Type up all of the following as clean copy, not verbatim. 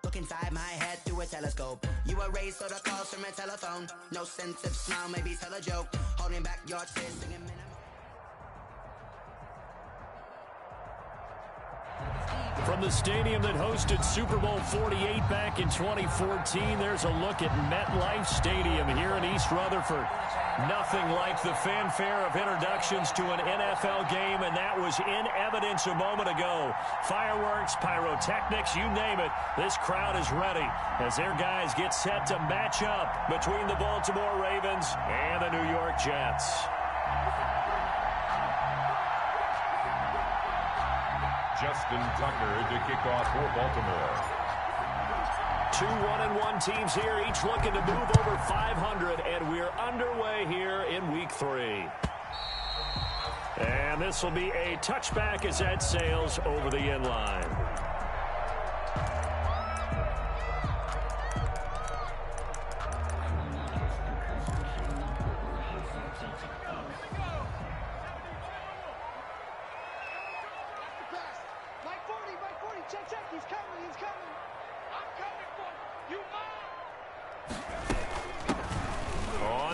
Look inside my head through a telescope. You were raised so the calls from a telephone. No sense of smile, maybe tell a joke. Holding back your tears, singing minimum. From the stadium that hosted Super Bowl 48 back in 2014, there's a look at MetLife Stadium here in East Rutherford. Nothing like the fanfare of introductions to an NFL game, and that was in evidence a moment ago. Fireworks, pyrotechnics, you name it. This crowd is ready as their guys get set to match up between the Baltimore Ravens and the New York Jets. Justin Tucker to kick off for Baltimore. 2 1-1 teams here, each looking to move over 500, and we're underway here in Week 3. And this will be a touchback as that sails over the end line.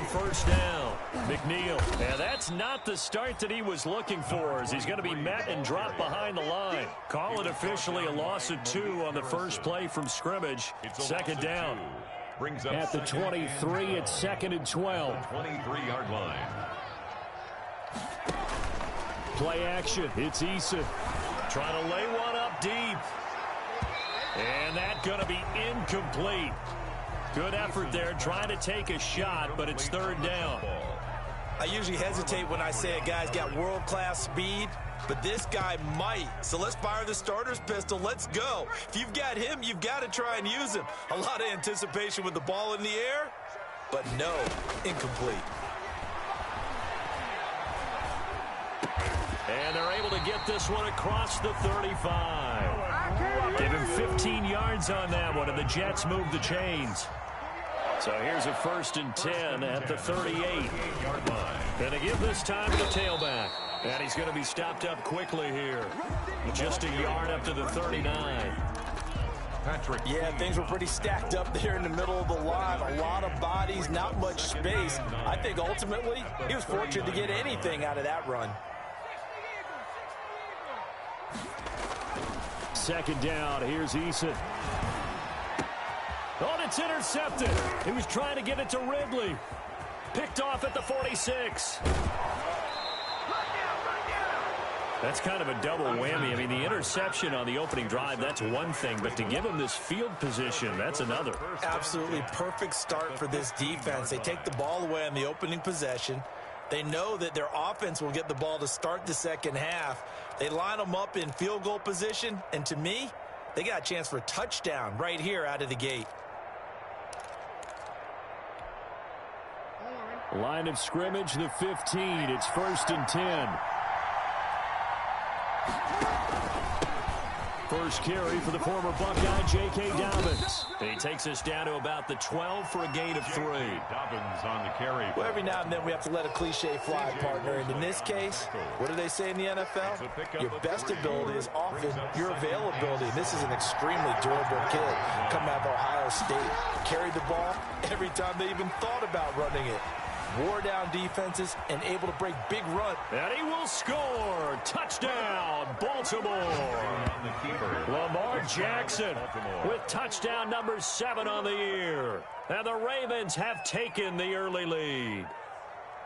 First down, McNeil. And that's not the start that he was looking for, as he's going to be met and dropped behind the line. Call it officially a loss of 2 on the first play from scrimmage. Second down. At the 23, it's 2nd and 12. 23-yard line. Play action. It's Eason. Trying to lay one up deep. And that's going to be incomplete. Good effort there, trying to take a shot, but it's 3rd down. I usually hesitate when I say a guy's got world-class speed, but this guy might. So let's fire the starter's pistol. Let's go. If you've got him, you've got to try and use him. A lot of anticipation with the ball in the air, but no, incomplete. And they're able to get this one across the 35. Give him 15 yards on that one, and the Jets move the chains. So here's a 1st and 10 at the 38. And they give this time to the tailback. And he's going to be stopped up quickly here. Just a yard up to the 39. Patrick. Yeah, things were pretty stacked up there in the middle of the line. A lot of bodies, not much space. I think ultimately he was fortunate to get anything out of that run. 2nd down. Here's Eason. Oh, and it's intercepted. He was trying to get it to Ridley. Picked off at the 46. That's kind of a double whammy. I mean, the interception on the opening drive, that's one thing. But to give him this field position, that's another. Absolutely perfect start for this defense. They take the ball away on the opening possession. They know that their offense will get the ball to start the second half. They line them up in field goal position, and to me, they got a chance for a touchdown right here out of the gate. Line of scrimmage, the 15. It's 1st and 10. First carry for the former Buckeye, J.K. Dobbins. He takes us down to about the 12 for a gain of 3. Dobbins on the carry. Well, every now and then we have to let a cliche fly, partner. And in this case, what do they say in the NFL? Your best ability is often your availability. And this is an extremely durable kid coming out of Ohio State. Carried the ball every time they even thought about running it. Wore down defenses and able to break big run. And he will score. Touchdown, Baltimore. Lamar Jackson with touchdown number 7 on the year. And the Ravens have taken the early lead.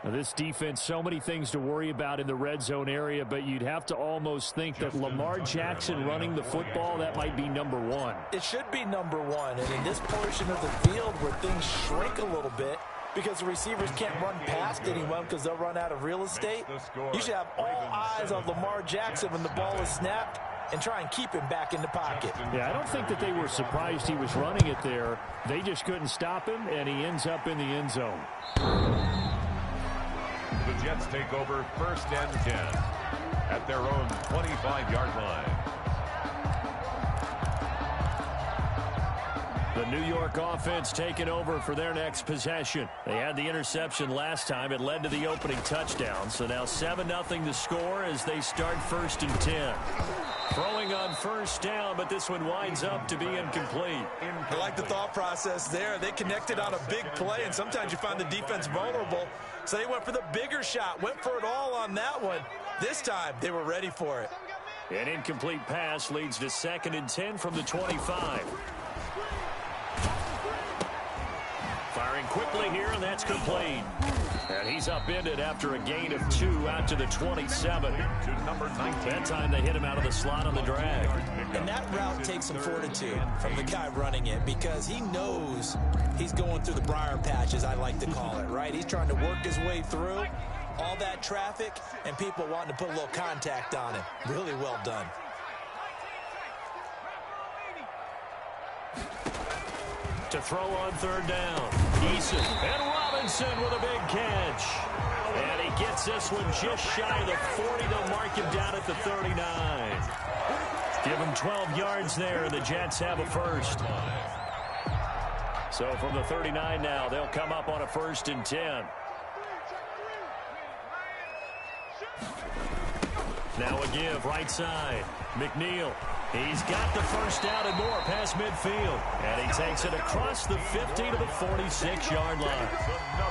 Now, this defense, so many things to worry about in the red zone area, but you'd have to almost think that Lamar Jackson running the football, that might be number 1. It should be number 1. And in this portion of the field where things shrink a little bit, because the receivers can't run past anyone because they'll run out of real estate, you should have all eyes on Lamar Jackson when the ball is snapped and try and keep him back in the pocket. Yeah, I don't think that they were surprised he was running it there. They just couldn't stop him, and he ends up in the end zone. The Jets take over 1st and 10 at their own 25-yard line. The New York offense taking over for their next possession. They had the interception last time. It led to the opening touchdown. So now 7-0 to score as they start 1st and 10. Throwing on first down, but this one winds up to be incomplete. I like the thought process there. They connected on a big play, and sometimes you find the defense vulnerable. So they went for the bigger shot, went for it all on that one. This time, they were ready for it. An incomplete pass leads to 2nd and 10 from the 25. Firing quickly here, and that's complete. And he's upended after a gain of 2 out to the 27. That time they hit him out of the slot on the drag. And that route takes some fortitude from the guy running it because he knows he's going through the briar patch, as I like to call it, right? He's trying to work his way through all that traffic and people wanting to put a little contact on him. Really well done. To throw on 3rd down. Eason and Robinson with a big catch. And he gets this one just shy of the 40. They'll mark him down at the 39. Give him 12 yards there, and the Jets have a first. So from the 39 now, they'll come up on a 1st and 10. Now a give, right side. McNeil. He's got the first down and more past midfield. And he takes it across the 50 to the 46-yard line.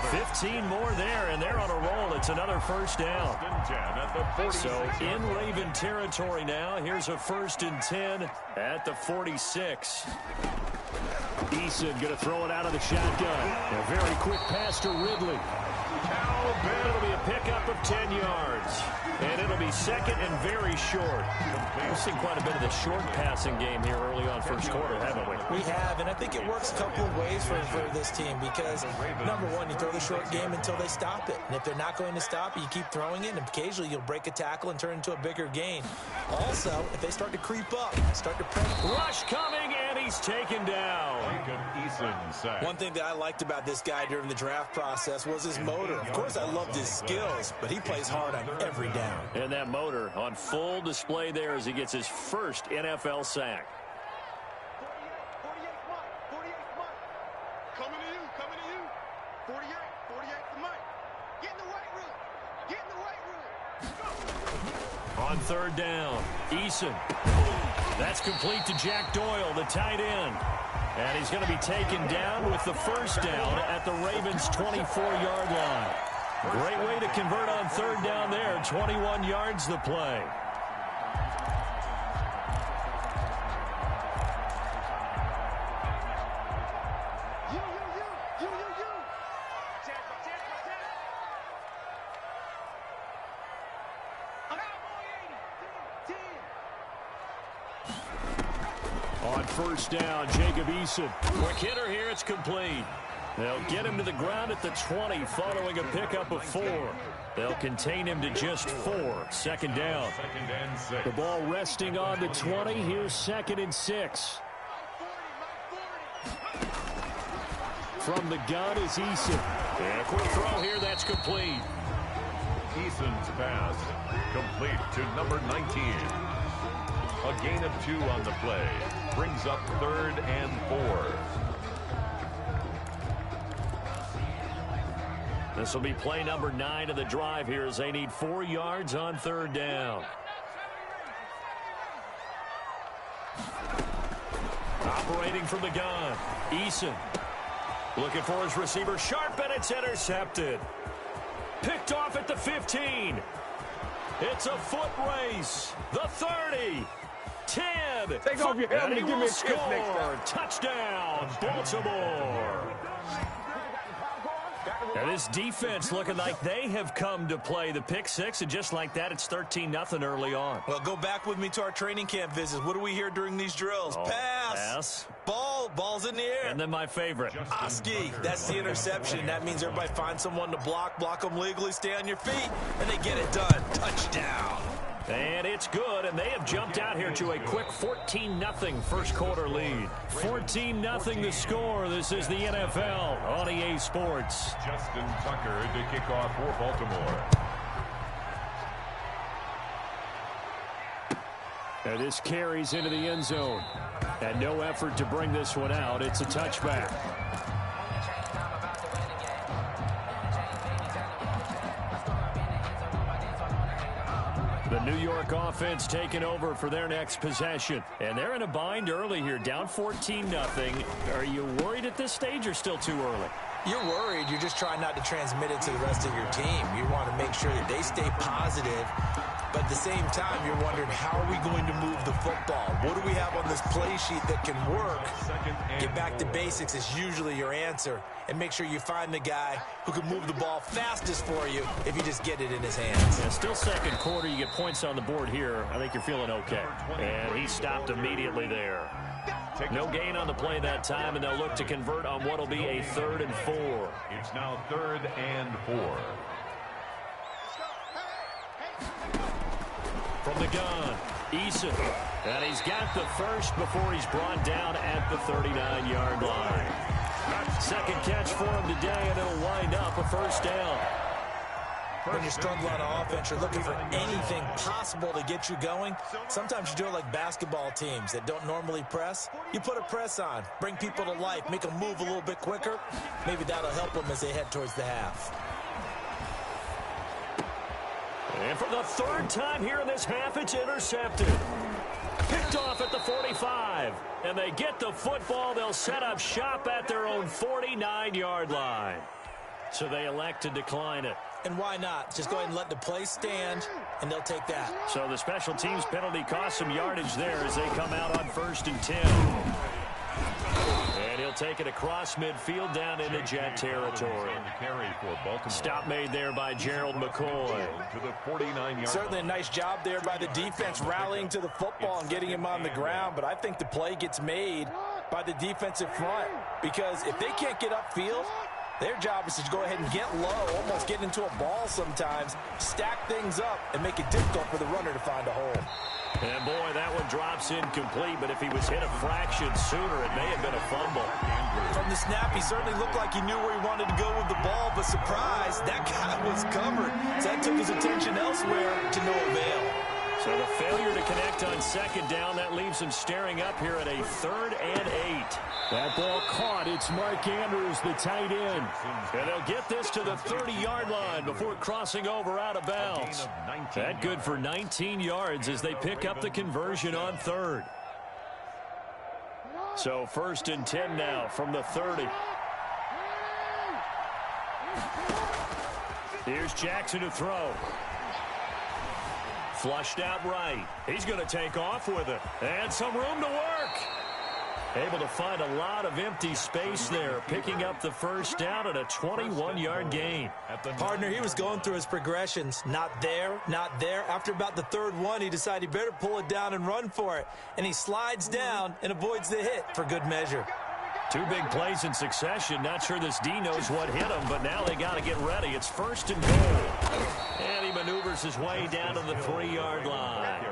15 more there, and they're on a roll. It's another first down. So in Raven territory now. Here's a 1st and 10 at the 46. Eason going to throw it out of the shotgun. A very quick pass to Ridley. It'll be a pickup of 10 yards. And it'll be 2nd and very short. We've seen quite a bit of the short passing game here early on first quarter, haven't we? We have, and I think it works a couple of ways for this team because, number one, you throw the short game until they stop it. And if they're not going to stop it, you keep throwing it, and occasionally you'll break a tackle and turn it into a bigger gain. Also, if they start to creep up, start to press. Rush coming, and he's taken down. One thing that I liked about this guy during the draft process was his motor. Of course, I loved his skills, but he plays hard on every down. And that motor on full display there as he gets his first NFL sack. Coming to you. 48 for Mike. Get in the weight room. On 3rd down, Eason. That's complete to Jack Doyle, the tight end. And he's going to be taken down with the first down at the Ravens' 24-yard line. Great way to convert on 3rd down there. 21 yards the play. On 1st down, Jacob Eason. Quick hitter here, it's complete. They'll get him to the ground at the 20 following a pickup of 4. They'll contain him to just 4. 2nd down. The ball resting on the 20. Here's 2nd and 6. From the gun is Eason. And a quick throw here, that's complete. Eason's pass complete to number 19. A gain of 2 on the play. Brings up 3rd and 4. This will be play number 9 of the drive here as they need 4 yards on 3rd down. Operating from the gun, Eason. Looking for his receiver, sharp, and it's intercepted. Picked off at the 15. It's a foot race. The 30. 10. Take off your helmet and give me a kiss next time. Touchdown, Baltimore. And this defense looking like they have come to play. The pick 6, and just like that, it's 13-0 early on. Well, go back with me to our training camp visits. What do we hear during these drills? Pass. Ball's in the air. And then my favorite. Oski, that's the interception. That means everybody finds someone to block them legally, stay on your feet, and they get it done. Touchdown. And it's good, and they have jumped out here to a quick 14-0 first quarter lead. 14-0 the score. This is the NFL on EA Sports. Justin Tucker to kick off for Baltimore. And this carries into the end zone. And no effort to bring this one out. It's a touchback. The New York offense taking over for their next possession. And they're in a bind early here, down 14-0. Are you worried at this stage or still too early? You're worried. You're just trying not to transmit it to the rest of your team. You want to make sure that they stay positive. But at the same time, you're wondering, how are we going to move the football? What do we have on this play sheet that can work? Get back to basics is usually your answer. And make sure you find the guy who can move the ball fastest for you if you just get it in his hands. Yeah, still second quarter. You get points on the board here. I think you're feeling okay. And he stopped immediately there. No gain on the play that time, and they'll look to convert on what will be a 3rd and 4. It's now 3rd and 4. From the gun, Eason. And he's got the first before he's brought down at the 39-yard line. Second catch for him today, and it'll wind up a 1st down. When you're struggling on offense, you're looking for anything possible to get you going. Sometimes you do it like basketball teams that don't normally press. You put a press on, bring people to life, make them move a little bit quicker. Maybe that'll help them as they head towards the half. And for the 3rd time here in this half, it's intercepted. Picked off at the 45. And they get the football. They'll set up shop at their own 49-yard line. So they elect to decline it. And why not? Just go ahead and let the play stand, and they'll take that. So the special teams penalty cost some yardage there as they come out on 1st and 10. And he'll take it across midfield down into Jet territory. Stop made there by Gerald McCoy. To the 49-yard. Certainly a nice job there by the defense rallying to the football and getting him on the ground, but I think the play gets made by the defensive front, because if they can't get upfield, their job is to go ahead and get low, almost get into a ball sometimes, stack things up, and make it difficult for the runner to find a hole. And, boy, that one drops incomplete, but if he was hit a fraction sooner, it may have been a fumble. From the snap, he certainly looked like he knew where he wanted to go with the ball, but surprise, that guy was covered. So that took his attention elsewhere to no avail. So the failure to connect on 2nd down, that leaves him staring up here at a 3rd and 8. That ball caught. It's Mark Andrews, the tight end. And they'll get this to the 30-yard line before crossing over out of bounds. That good for 19 yards as they pick up the conversion on 3rd. So 1st and 10 now from the 30. Here's Jackson to throw. Flushed out right. He's going to take off with it. And some room to work. Able to find a lot of empty space there, picking up the 1st down at a 21-yard gain. Partner, he was going through his progressions. Not there, not there. After about the 3rd one, he decided he better pull it down and run for it. And he slides down and avoids the hit for good measure. 2 big plays in succession. Not sure this D knows what hit him, but now they got to get ready. It's 1st and goal. And he maneuvers his way down to the 3-yard line.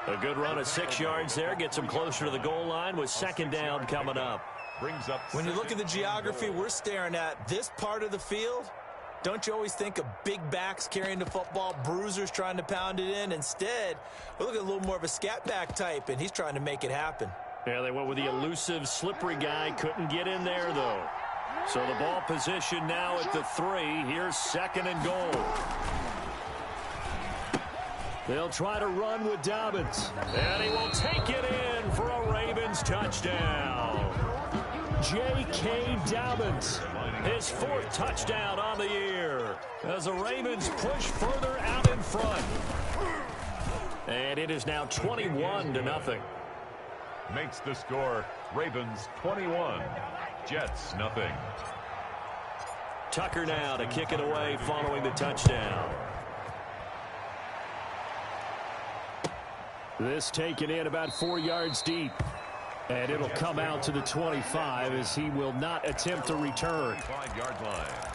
A good run of 6 yards there. Gets him closer to the goal line with 2nd down coming up. When you look at the geography we're staring at, this part of the field, don't you always think of big backs carrying the football, bruisers trying to pound it in? Instead, we look at a little more of a scat back type, and he's trying to make it happen. Yeah, they went with the elusive, slippery guy. Couldn't get in there, though. So the ball position now at the 3. Here's 2nd and goal. They'll try to run with Dobbins. And he will take it in for a Ravens touchdown. J.K. Dobbins, his 4th touchdown on the year as the Ravens push further out in front. And it is now 21-0. Makes the score Ravens 21, Jets nothing. Tucker now to kick it away following the touchdown. This taken in about 4 yards deep. And it'll come out to the 25 as he will not attempt to return. 5-yard line.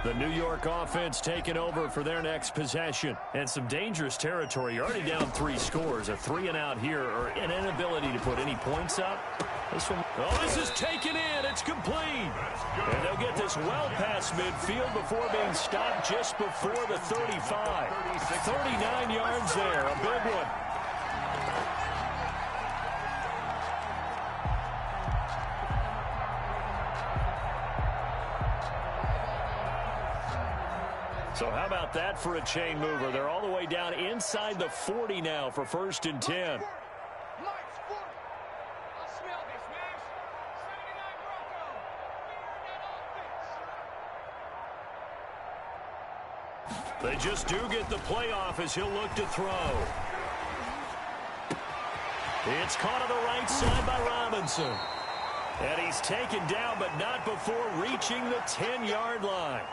The New York offense taking over for their next possession. And some dangerous territory. You're already down 3 scores. A 3-and-out here, or an inability to put any points up. This is taken in. It's complete. And they'll get this well past midfield before being stopped just before the 35. 39 yards there. A big one. So how about that for a chain mover? They're all the way down inside the 40 now for 1st and 10. They just do get the playoff as he'll look to throw. It's caught on the right side by Robinson. And he's taken down, but not before reaching the 10-yard line.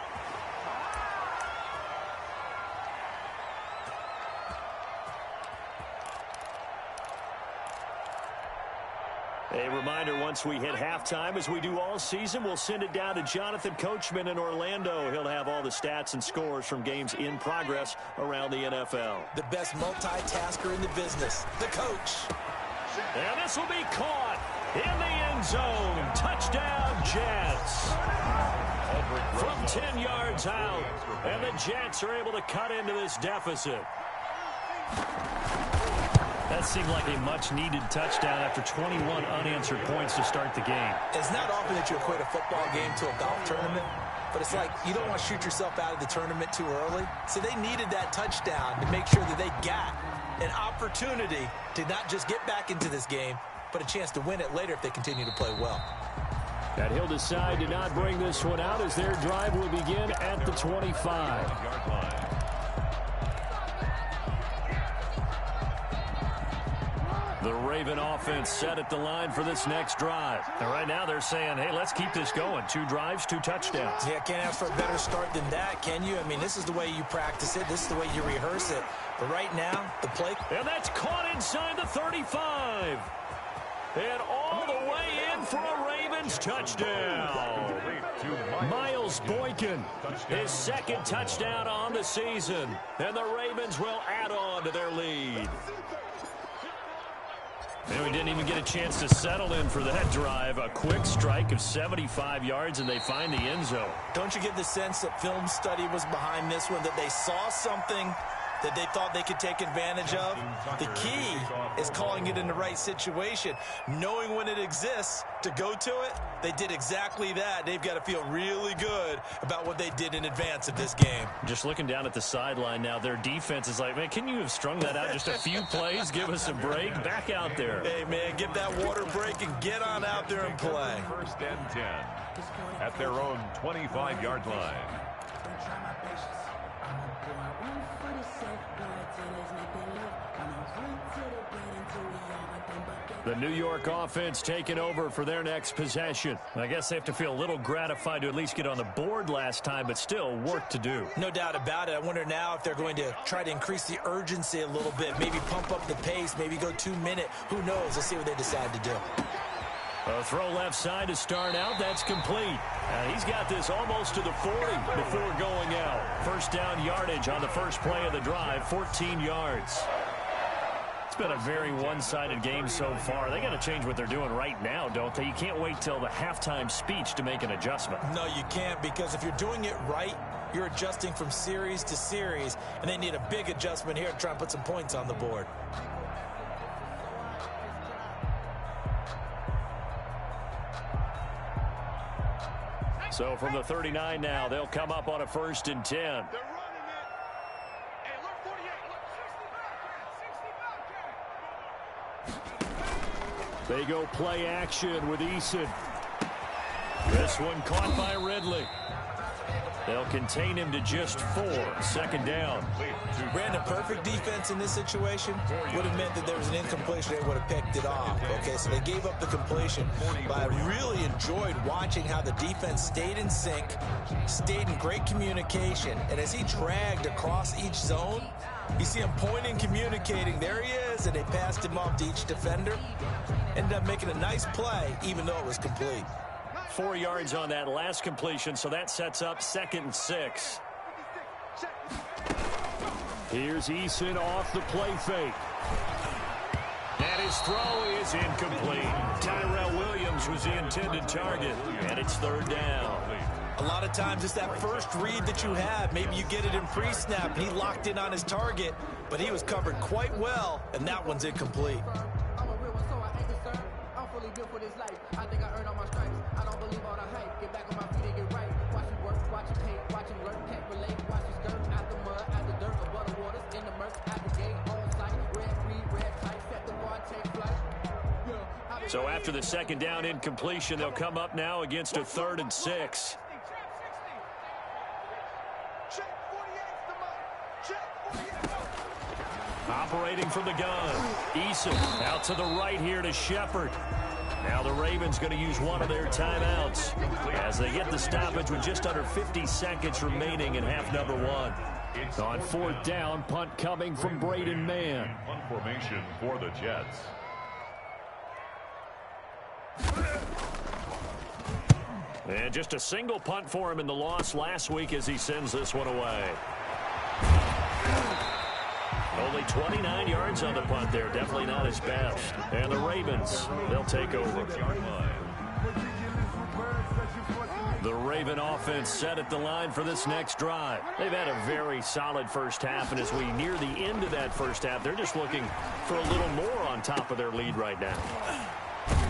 A reminder, once we hit halftime, as we do all season, we'll send it down to Jonathan Coachman in Orlando. He'll have all the stats and scores from games in progress around the NFL. The best multitasker in the business, the coach. And this will be caught in the end zone. Touchdown, Jets. From 10 yards out, and the Jets are able to cut into this deficit. That seemed like a much-needed touchdown after 21 unanswered points to start the game. It's not often that you equate a football game to a golf tournament, but it's like you don't want to shoot yourself out of the tournament too early. So they needed that touchdown to make sure that they got an opportunity to not just get back into this game, but a chance to win it later if they continue to play well. And he'll decide to not bring this one out as their drive will begin at the 25. The Raven offense set at the line for this next drive. And right now they're saying, hey, let's keep this going. 2 drives, 2 touchdowns. Yeah, can't ask for a better start than that, can you? I mean, this is the way you practice it. This is the way you rehearse it. But right now, the play... And that's caught inside the 35. And all the way in for a Ravens touchdown. Miles Boykin, his 2nd touchdown on the season. And the Ravens will add on to their lead. And we didn't even get a chance to settle in for that drive. A quick strike of 75 yards, and they find the end zone. Don't you get the sense that film study was behind this one, that they saw something that they thought they could take advantage of? The key is calling it in the right situation. Knowing when it exists to go to it, they did exactly that. They've got to feel really good about what they did in advance of this game. Just looking down at the sideline now, their defense is like, man, can you have strung that out just a few plays? Give us a break. Back out there. Hey, man, get that water break and get on out there and play. 1st and 10 at their own 25-yard line. The New York offense taking over for their next possession. I guess they have to feel a little gratified to at least get on the board last time, but still work to do. No doubt about it. I wonder now if they're going to try to increase the urgency a little bit, maybe pump up the pace, maybe go 2-minute. Who knows? Let's see what they decide to do. A throw left side to start out. That's complete. And he's got this almost to the 40 before going out. 1st down yardage on the first play of the drive, 14 yards. It's been a very one-sided game so far. They got to change what they're doing right now, don't they? You can't wait till the halftime speech to make an adjustment. No, you can't, because if you're doing it right, you're adjusting from series to series, and they need a big adjustment here to try and put some points on the board. So from the 39 now, they'll come up on a 1st and 10. They go play action with Eason. This one caught by Ridley. They'll contain him to just 4. 2nd down. Ran a perfect defense in this situation. Would have meant that there was an incompletion. They would have picked it off. Okay, so they gave up the completion. But I really enjoyed watching how the defense stayed in sync, stayed in great communication. And as he dragged across each zone, you see him pointing, communicating. There he is, and they passed him off to each defender. Ended up making a nice play, even though it was complete. 4 yards on that last completion, so that sets up 2nd and 6. Here's Eason off the play fake. And his throw is incomplete. Tyrell Williams was the intended target, and it's 3rd down. A lot of times it's that first read that you have. Maybe you get it in pre-snap. He locked in on his target, but he was covered quite well, and that one's incomplete. I'm a real one, so I ain't concerned. I'm fully built for this life. I think I earned all my stripes. I don't believe all the hype. Get back on my feet and get right. Watch him work, watch him hate, watch him learn, can't relate. Watch his skirt out the mud, out the dirt, above the waters, in the murk, out the gate, on sight. Red, green, red, tight, set the bar, take flight. So after the 2nd down incompletion, they'll come up now against a 3rd and 6. Operating from the gun. Eason out to the right here to Shepard. Now the Ravens going to use one of their timeouts as they get the stoppage with just under 50 seconds remaining in half number 1. On 4th down, punt coming from Braden Mann. Punt formation for the Jets. And just a single punt for him in the loss last week as he sends this one away. Only 29 yards on the punt there. Definitely not his best. And the Ravens, they'll take over. The Raven offense set at the line for this next drive. They've had a very solid first half, and as we near the end of that first half, they're just looking for a little more on top of their lead right now.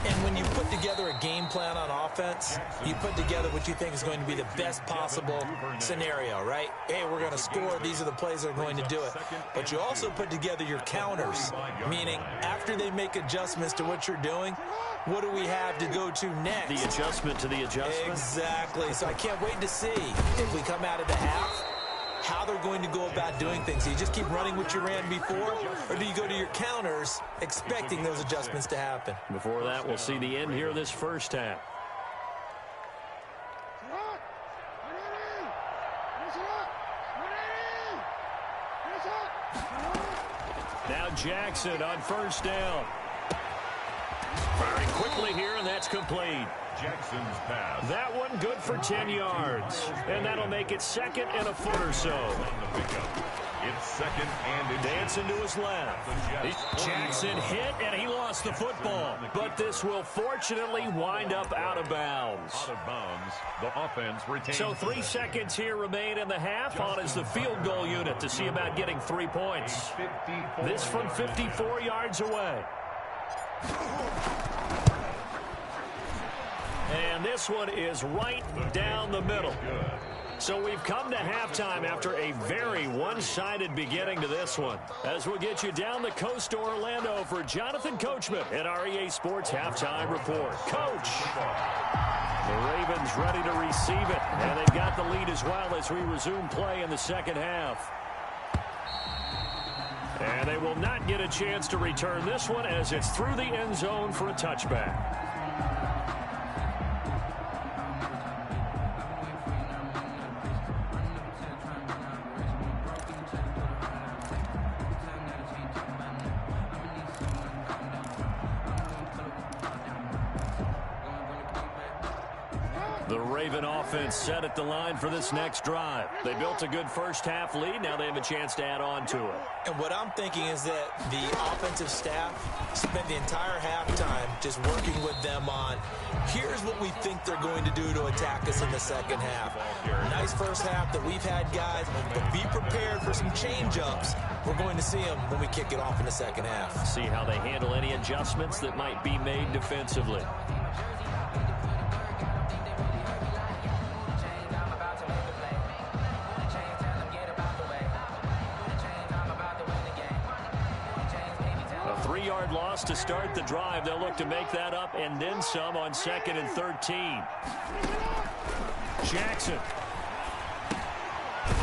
And when you put together a game plan on offense, you put together what you think is going to be the best possible scenario, right? Hey, we're going to score. These are the plays that are going to do it. But you also put together your counters, meaning after they make adjustments to what you're doing, what do we have to go to next? The adjustment to the adjustment? Exactly. So I can't wait to see if we come out of the half, how they're going to go about doing things. Do you just keep running what you ran before, or do you go to your counters expecting those adjustments to happen? Before that, we'll see the end here of this first half. Now Jackson on 1st down. Firing quickly here, and that's complete. Jackson's pass. That one good for 10 yards. And that'll make it 2nd and a foot or so. It's 2nd and dancing to his left. Jackson hit, and he lost the football. But this will fortunately wind up out of bounds. Out of bounds. The offense retains. So 3 seconds here remain in the half. On is the field goal unit to see about getting 3 points. This from 54 yards away. And this one is right down the middle. So we've come to halftime after a very one-sided beginning to this one. As we'll get you down the coast to Orlando for Jonathan Coachman at our EA Sports Halftime Report. Coach! The Ravens ready to receive it, and they've got the lead as well as we resume play in the 2nd half. And they will not get a chance to return this one as it's through the end zone for a touchback. The Raven offense set at the line for this next drive. They built a good first half lead. Now they have a chance to add on to it. And what I'm thinking is that the offensive staff spent the entire halftime just working with them on, here's what we think they're going to do to attack us in the 2nd half. Nice first half that we've had, guys, but be prepared for some change-ups. We're going to see them when we kick it off in the 2nd half. See how they handle any adjustments that might be made defensively. Loss to start the drive. They'll look to make that up and then some on 2nd and 13. Jackson.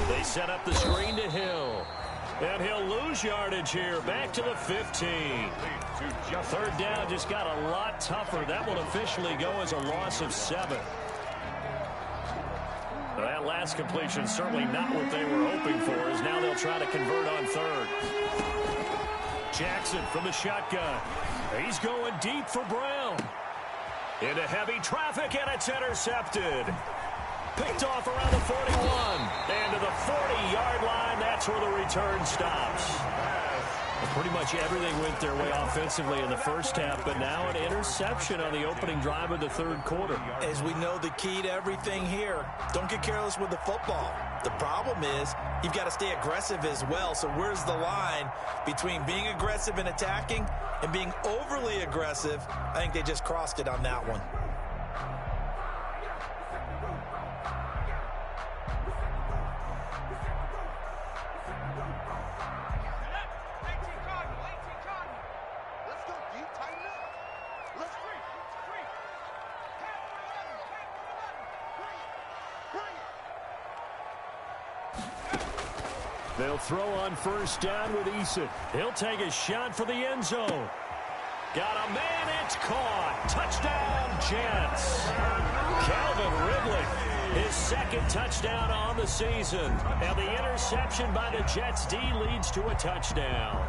They set up the screen to Hill. And he'll lose yardage here. Back to the 15. 3rd down just got a lot tougher. That will officially go as a loss of 7. That last completion certainly not what they were hoping for, as now they'll try to convert on 3rd. Jackson from the shotgun. He's going deep for Brown. Into heavy traffic, and it's intercepted. Picked off around the 41. And to the 40-yard line, that's where the return stops. Pretty much everything went their way offensively in the first half, but now an interception on the opening drive of the third quarter. As we know, the key to everything here, don't get careless with the football. The problem is you've got to stay aggressive as well. So where's the line between being aggressive and attacking and being overly aggressive? I think they just crossed it on that one. They'll throw on first down with Eason. He'll take a shot for the end zone. Got a man, it's caught. Touchdown, Jets. Calvin Ridley, his second touchdown on the season. And the interception by the Jets D leads to a touchdown.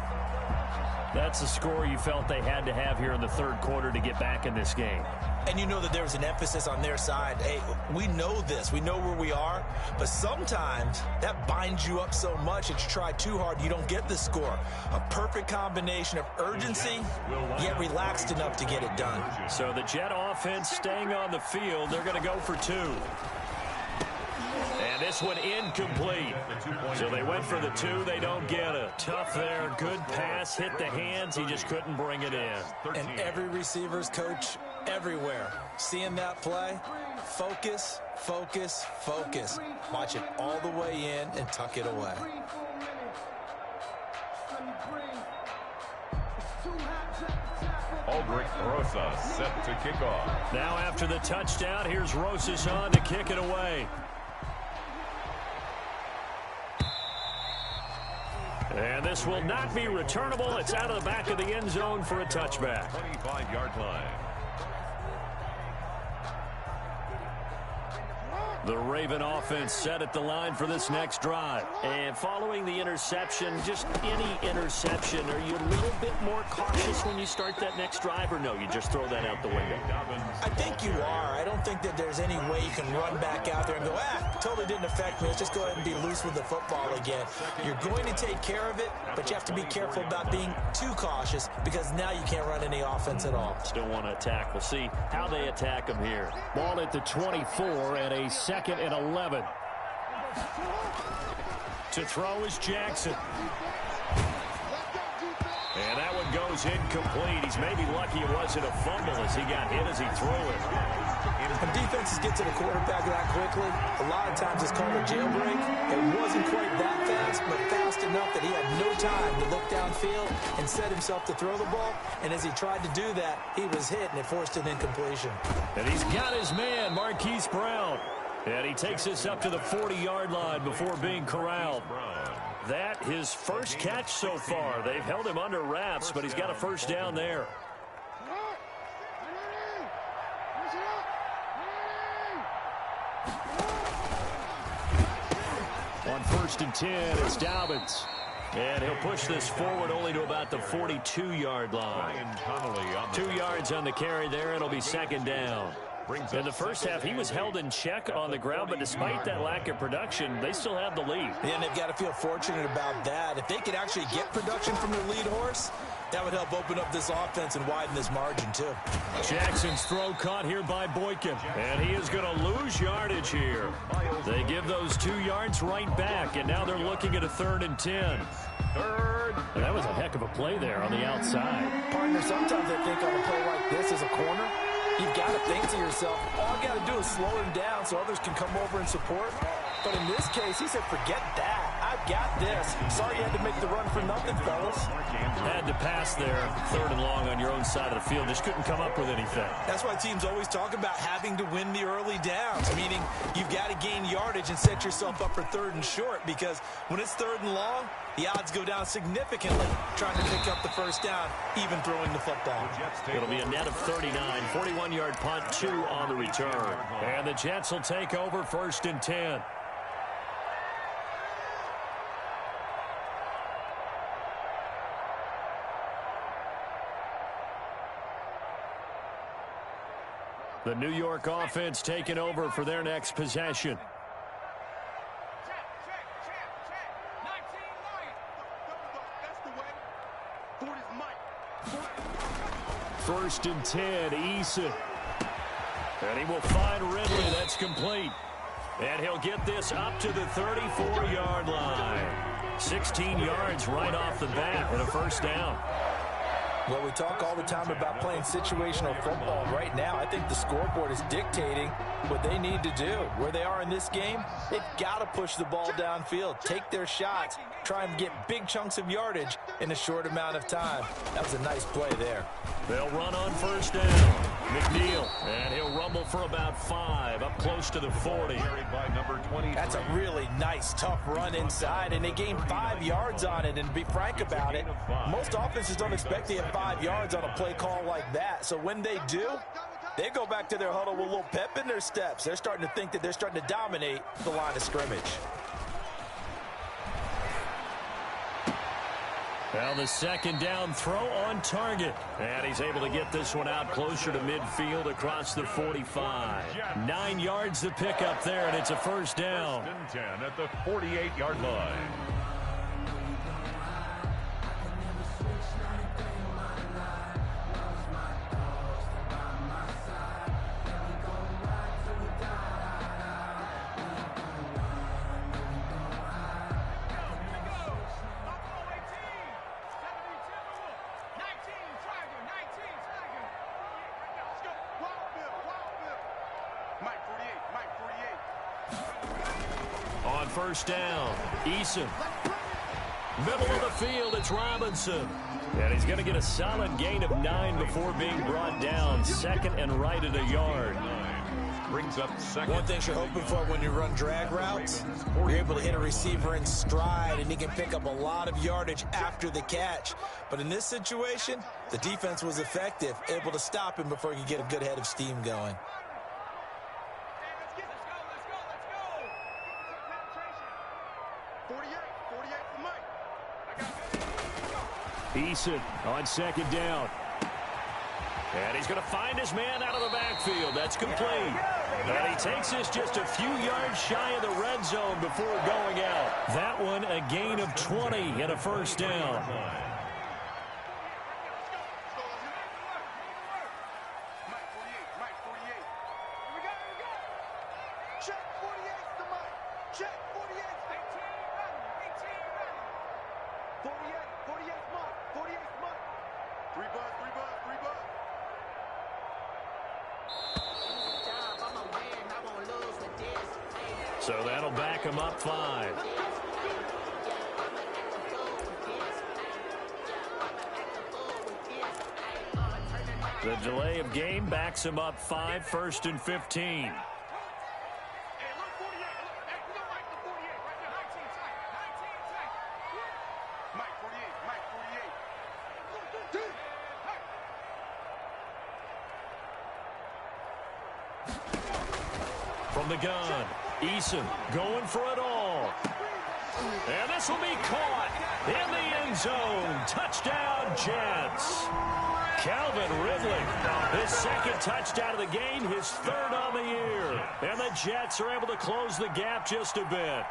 That's the score you felt they had to have here in the third quarter to get back in this game. And you know that there was an emphasis on their side. Hey, we know this. We know where we are. But sometimes that binds you up so much that you try too hard, you don't get the score. A perfect combination of urgency, yet relaxed enough to get it done. So the Jet offense staying on the field. They're going to go for two. And this one incomplete. So they went for the two. They don't get it. Tough there. Good pass. Hit the hands. He just couldn't bring it in. And every receiver's coach everywhere. Seeing that play, focus, focus, focus. Watch it all the way in and tuck it away. Aldrich Rosas set to kick off. Now after the touchdown, here's Rosas on to kick it away. And this will not be returnable. It's out of the back of the end zone for a touchback. 25-yard line. The Raven offense set at the line for this next drive. And following the interception, just any interception, are you a little bit more cautious when you start that next drive, or no, you just throw that out the window? I think you are. I don't think that there's any way you can run back out there and go, totally didn't affect me. Let's just go ahead and be loose with the football again. You're going to take care of it, but you have to be careful about being too cautious because now you can't run any offense at all. Still want to attack. We'll see how they attack them here. Ball at the 24 and a 2nd and 11. To throw is Jackson. And that one goes incomplete. He's maybe lucky it wasn't a fumble as he got hit as he threw it. When defenses get to the quarterback that quickly, a lot of times it's called a jailbreak. It wasn't quite that fast, but fast enough that he had no time to look downfield and set himself to throw the ball. And as he tried to do that, he was hit, and it forced an incompletion. And he's got his man, Marquise Brown. And he takes us up to the 40-yard line before being corralled. That his first catch so far. They've held him under wraps, but he's got a first down there. On 1st and 10, it's Dobbins. And he'll push this forward only to about the 42-yard line. 2 yards on the carry there. It'll be 2nd down. In the first half, he was held in check on the ground, but despite that lack of production, they still have the lead. And they've got to feel fortunate about that. If they could actually get production from their lead horse, that would help open up this offense and widen this margin, too. Jackson's throw caught here by Boykin, and he is going to lose yardage here. They give those 2 yards right back, and now they're looking at a 3rd and 10. And that was a heck of a play there on the outside. Partner, sometimes I think on a play like this as a corner, you've got to think to yourself, all I got to do is slow him down so others can come over and support. But in this case, he said, forget that. I've got this. Sorry you had to make the run for nothing, fellas. Had to pass there, 3rd and long on your own side of the field. Just couldn't come up with anything. That's why teams always talk about having to win the early downs, meaning you've got to gain yardage and set yourself up for 3rd and short, because when it's 3rd and long, the odds go down significantly trying to pick up the first down, even throwing the football. It'll be a net of 39, 41-yard punt, 2 on the return. And the Jets will take over 1st and 10. The New York offense taking over for their next possession. First and 10, Eason. And he will find Ridley. That's complete. And he'll get this up to the 34-yard line. 16 yards right off the bat and a first down. Well, we talk all the time about playing situational football. Right now, I think the scoreboard is dictating what they need to do. Where they are in this game, they've got to push the ball downfield, take their shots, try and get big chunks of yardage in a short amount of time. That was a nice play there. They'll run on first down. McNeil, and he'll rumble for about 5, up close to the 40. That's a really nice, tough run inside, and they gained 5 yards on it. And to be frank about it, most offenses don't expect to get 5 yards on a play call like that. So when they do, they go back to their huddle with a little pep in their steps. They're starting to think that they're starting to dominate the line of scrimmage. Well, the second down throw on target. And he's able to get this one out closer to midfield across the 45. 9 yards to pick up there, and it's a first down. First and 10 at the 48-yard line. On first down, Eason. Middle of the field, it's Robinson. And he's going to get a solid gain of 9 before being brought down. Second and right at a yard. Brings up second. One thing you're hoping for when you run drag routes, you're able to hit a receiver in stride, and he can pick up a lot of yardage after the catch. But in this situation, the defense was effective, able to stop him before he could get a good head of steam going. Eason on second down. And he's going to find his man out of the backfield. That's complete. And he takes this just a few yards shy of the red zone before going out. That one a gain of 20 and a first down. So that'll back him up 5. The delay of game backs him up 5, first and 15. From the gun, Eason going for it all. And this will be caught in the end zone. Touchdown, Jets. Calvin Ridley, his second touchdown of the game, his third on the year. And the Jets are able to close the gap just a bit.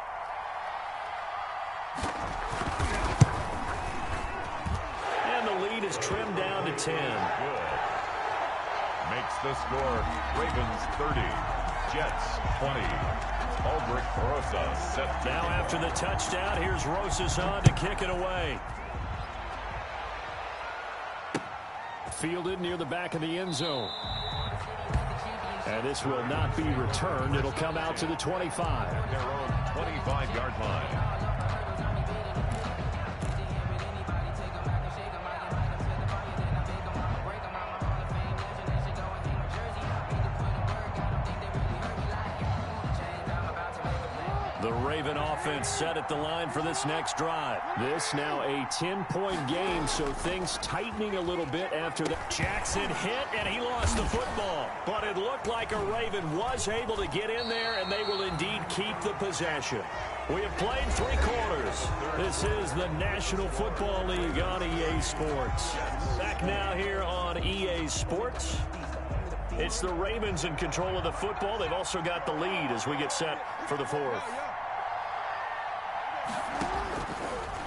And the lead is trimmed down to 10. Good. Makes the score Ravens 30. Jets 20. Aldrich Rosa set. Now after the touchdown, here's Rosas on to kick it away. Fielded near the back of the end zone. And this will not be returned. It'll come out to the 25. Their own 25-yard line. The Raven offense set at the line for this next drive. This now a 10-point game, so things tightening a little bit after that. Jackson hit, and he lost the football. But it looked like a Raven was able to get in there, and they will indeed keep the possession. We have played 3 quarters. This is the National Football League on EA Sports. Back now here on EA Sports. It's the Ravens in control of the football. They've also got the lead as we get set for the fourth.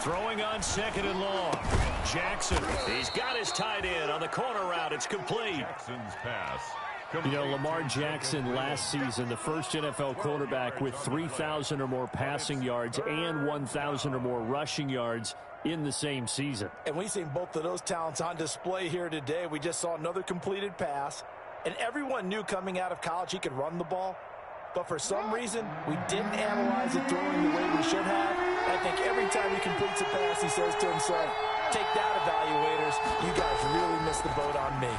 Throwing on 2nd and long. Jackson, he's got his tight end on the corner route. It's complete. Jackson's pass. You know, Lamar Jackson last season, the first NFL quarterback with 3,000 or more passing yards and 1,000 or more rushing yards in the same season. And we've seen both of those talents on display here today. We just saw another completed pass. And everyone knew coming out of college he could run the ball. But for some reason, we didn't analyze it throwing the way we should have. I think every time he completes a pass, he says to himself, take that, evaluators. You guys really missed the boat on me.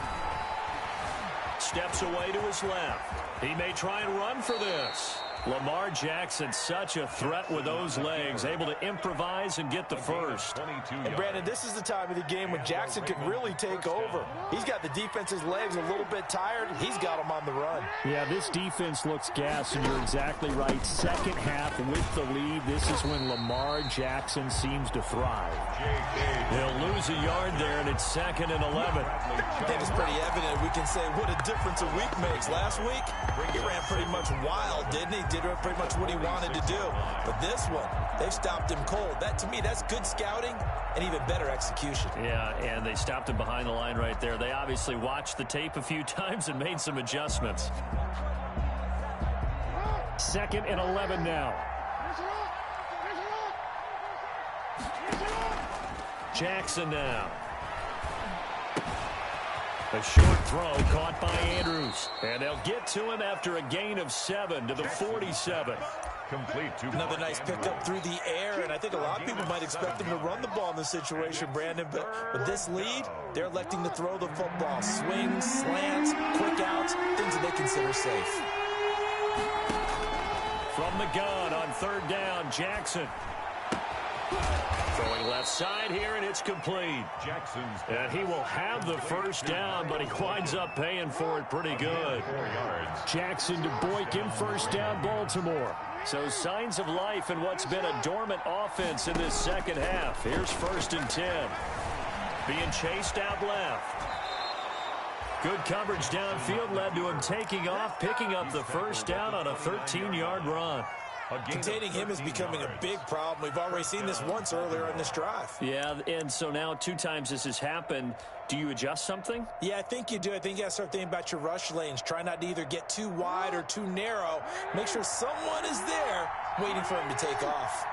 Steps away to his left. He may try and run for this. Lamar Jackson, such a threat with those legs, able to improvise and get the first. And Brandon, this is the time of the game when Jackson could really take over. He's got the defense's legs a little bit tired. He's got them on the run. Yeah, this defense looks gassed, and you're exactly right. Second half with the lead, this is when Lamar Jackson seems to thrive. He'll lose a yard there, and it's 2nd and 11. I think it's pretty evident. We can say what a difference a week makes. Last week, he ran pretty much wild, didn't he? Did pretty much what he wanted to do. But this one, they've stopped him cold. That, to me, that's good scouting and even better execution. Yeah, and they stopped him behind the line right there. They obviously watched the tape a few times and made some adjustments. 2nd and 11 now. Jackson now. A short throw caught by Andrews. And they'll get to him after a gain of 7 to the 47. Complete to another nice pickup through the air, and I think a lot of people might expect him to run the ball in this situation, Brandon, but with this lead, they're electing to throw the football. Swings, slants, quick outs, things that they consider safe. From the gun on 3rd down, Jackson. Throwing left side here, and it's complete. Jackson's and he will have the first down, but he winds up paying for it pretty good. Jackson to Boykin, first down, Baltimore. So signs of life in what's been a dormant offense in this second half. Here's 1st and 10. Being chased out left. Good coverage downfield led to him taking off, picking up the first down on a 13-yard run. Containing him is becoming a big problem. We've already seen this once earlier in this drive. Yeah, and so now 2 times this has happened. Do you adjust something? Yeah, I think you do. I think you got to start thinking about your rush lanes. Try not to either get too wide or too narrow. Make sure someone is there waiting for him to take off.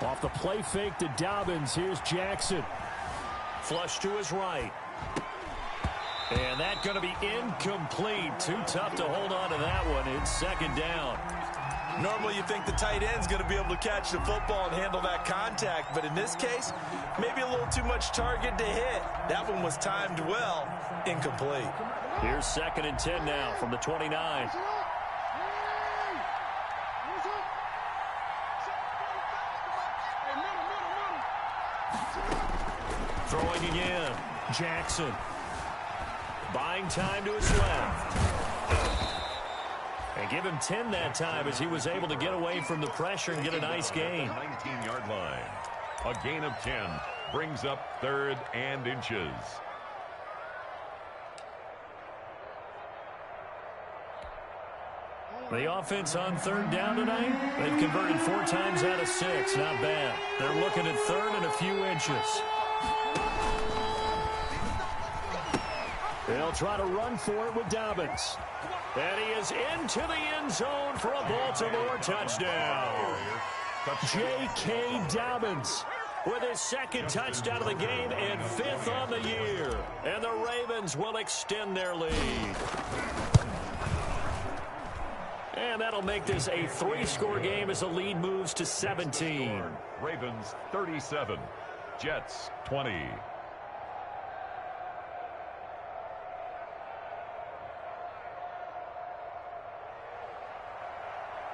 Off the play fake to Dobbins. Here's Jackson. Flush to his right. And that's going to be incomplete. Too tough to hold on to that one. It's 2nd down. Normally you think the tight end's going to be able to catch the football and handle that contact, but in this case, maybe a little too much target to hit. That one was timed well. Incomplete. Here's 2nd and 10 now from the 29. Throwing again. Jackson. Buying time to his left. And give him 10 that time as he was able to get away from the pressure and get a nice gain. 19-yard line. A gain of 10 brings up 3rd and inches. The offense on 3rd down tonight, they've converted 4 times out of 6. Not bad. They're looking at 3rd and a few inches. They'll try to run for it with Dobbins. And he is into the end zone for a Baltimore touchdown. J.K. Dobbins with his 2nd touchdown of the game and 5th on the year. And the Ravens will extend their lead. And that'll make this a 3-score game as the lead moves to 17. Ravens 37, Jets 20.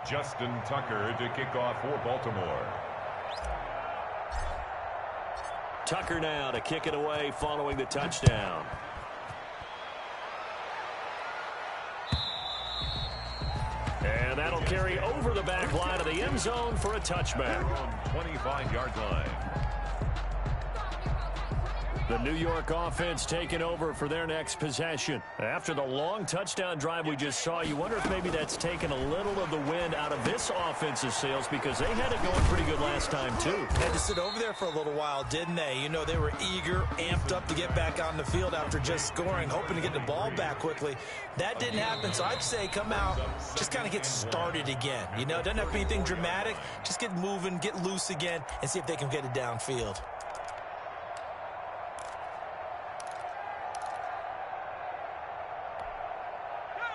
Justin Tucker to kick off for Baltimore. Tucker now to kick it away following the touchdown. And that'll carry over the back line of the end zone for a touchback. 25-yard line. The New York offense taking over for their next possession. After the long touchdown drive we just saw, you wonder if maybe that's taken a little of the wind out of this offensive sails, because they had it going pretty good last time too. Had to sit over there for a little while, didn't they? You know, they were eager, amped up to get back on the field after just scoring, hoping to get the ball back quickly. That didn't happen, so I'd say come out, just kind of get started again. You know, doesn't have to be anything dramatic. Just get moving, get loose again, and see if they can get it downfield.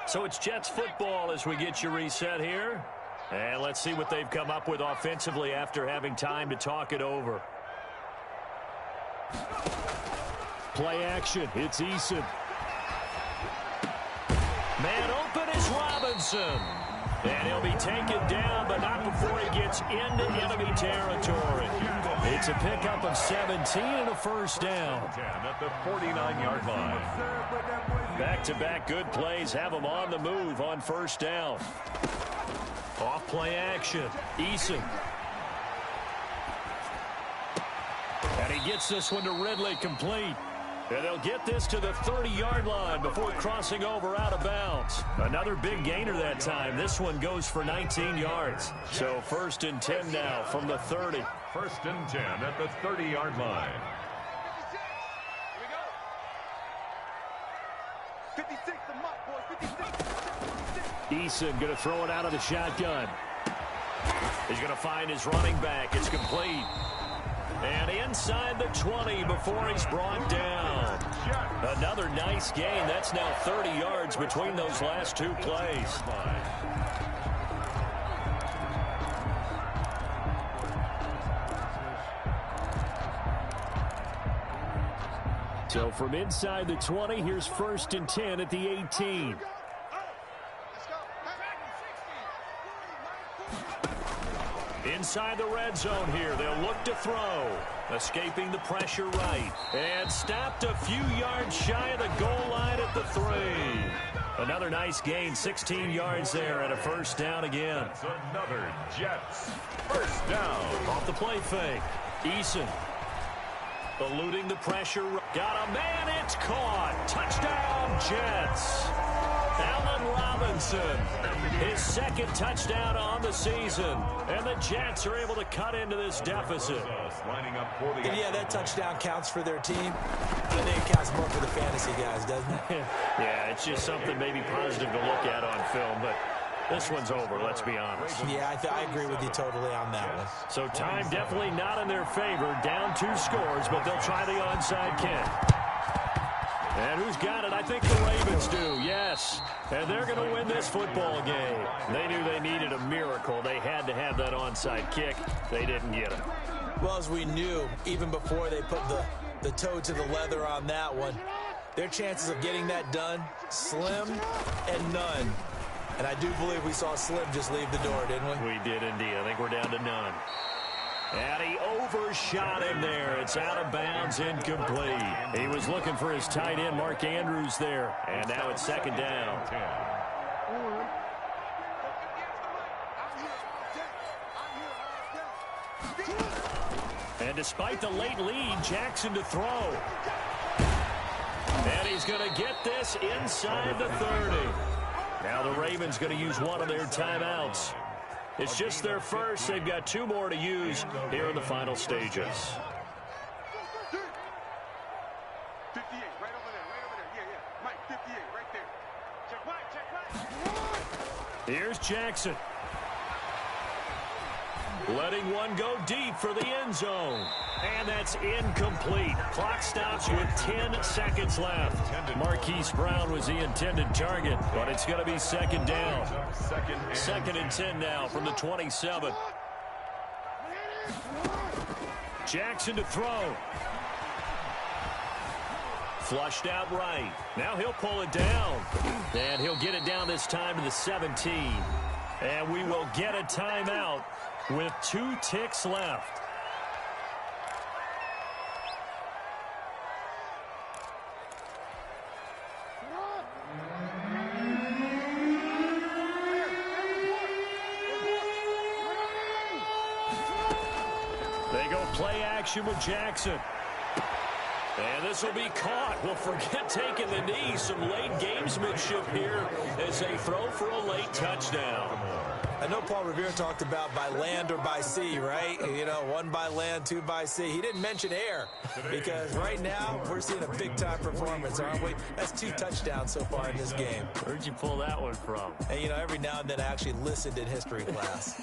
So it's Jets football as we get you reset here. And let's see what they've come up with offensively after having time to talk it over. Play action. It's Eason. Man open is Robinson. And he'll be taken down, but not before he gets into enemy territory. It's a pickup of 17 and a first down. At the 49-yard line. Back-to-back good plays have them on the move on first down. Off play action. Eason. And he gets this one to Ridley complete. And they'll get this to the 30-yard line before crossing over out of bounds. Another big gainer that time. This one goes for 19 yards. So first and 10 now from the 30. First and 10 at the 30-yard line. 56, the muck, boys. 56. Eason going to throw it out of the shotgun. He's going to find his running back. It's complete. And inside the 20 before he's brought down. Another nice gain. That's now 30 yards between those last two plays. So from inside the 20, here's first and 10 at the 18. Inside the red zone here, they'll look to throw. Escaping the pressure right. And stopped a few yards shy of the goal line at the 3. Another nice gain, 16 yards there, and a first down again. That's another Jets first down. Off the play fake. Eason. Eluding the pressure. Got a man, it's caught. Touchdown, Jets. Allen Robinson, his second touchdown on the season. And the Jets are able to cut into this deficit. And yeah, that touchdown counts for their team. I think it counts more for the fantasy guys, doesn't it? Yeah, it's just something maybe positive to look at on film, but this one's over, let's be honest. Yeah, I agree with you totally on that one. So time definitely not in their favor. Down 2 scores, but they'll try the onside kick. And who's got it? I think the Ravens do, yes. And they're going to win this football game. They knew they needed a miracle. They had to have that onside kick. They didn't get it. Well, as we knew, even before they put the toe to the leather on that one, their chances of getting that done, slim and none. And I do believe we saw Slim just leave the door, didn't we? We did indeed. I think we're down to none. And he overshot him there. It's out of bounds, incomplete. He was looking for his tight end, Mark Andrews, there. And now it's second down. And despite the late lead, Jackson to throw. And he's going to get this inside the 30. Now the Ravens going to use one of their timeouts. It's just their first. They've got 2 more to use here in the final stages. 58, right over there. Yeah. Mike, 58, right there. Check right. Here's Jackson. Letting one go deep for the end zone. And that's incomplete. Clock stops with 10 seconds left. Marquise Brown was the intended target, but it's going to be second down. Second and 10 now from the 27. Jackson to throw. Flushed out right. Now he'll pull it down. And he'll get it down this time to the 17. And we will get a timeout with 2 ticks left. go play action with Jackson. And this will be caught. Well, forget taking the knee. Some late gamesmanship here as they throw for a late touchdown. I know Paul Revere talked about by land or by sea, right? You know, one by land, two by sea. He didn't mention air because right now we're seeing a big-time performance, aren't we? That's 2 touchdowns so far in this game. Where'd you pull that one from? And, you know, every now and then I actually listened in history class.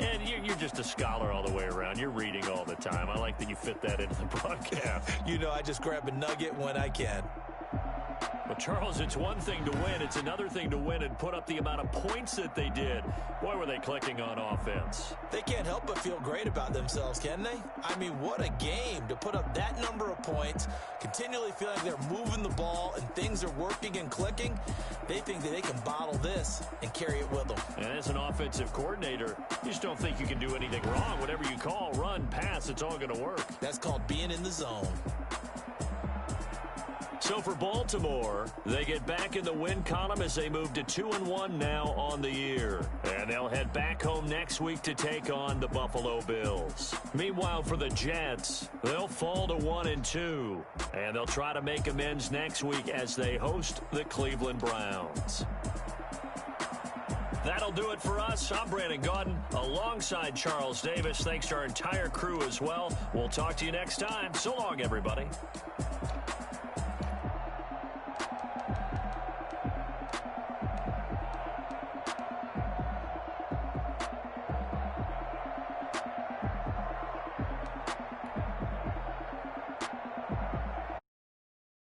And you're just a scholar all the way around. You're reading all the time. I like that you fit that into the broadcast. You know, I just grab a nugget when I can. But, Charles, it's one thing to win. It's another thing to win and put up the amount of points that they did. Boy, were they clicking on offense. They can't help but feel great about themselves, can they? I mean, what a game to put up that number of points, continually feel like they're moving the ball and things are working and clicking. They think that they can bottle this and carry it with them. And as an offensive coordinator, you just don't think you can do anything wrong. Whatever you call, run, pass, it's all going to work. That's called being in the zone. So for Baltimore, they get back in the win column as they move to 2-1 now on the year. And they'll head back home next week to take on the Buffalo Bills. Meanwhile, for the Jets, they'll fall to 1-2. And they'll try to make amends next week as they host the Cleveland Browns. That'll do it for us. I'm Brandon Gaudin alongside Charles Davis. Thanks to our entire crew as well. We'll talk to you next time. So long, everybody.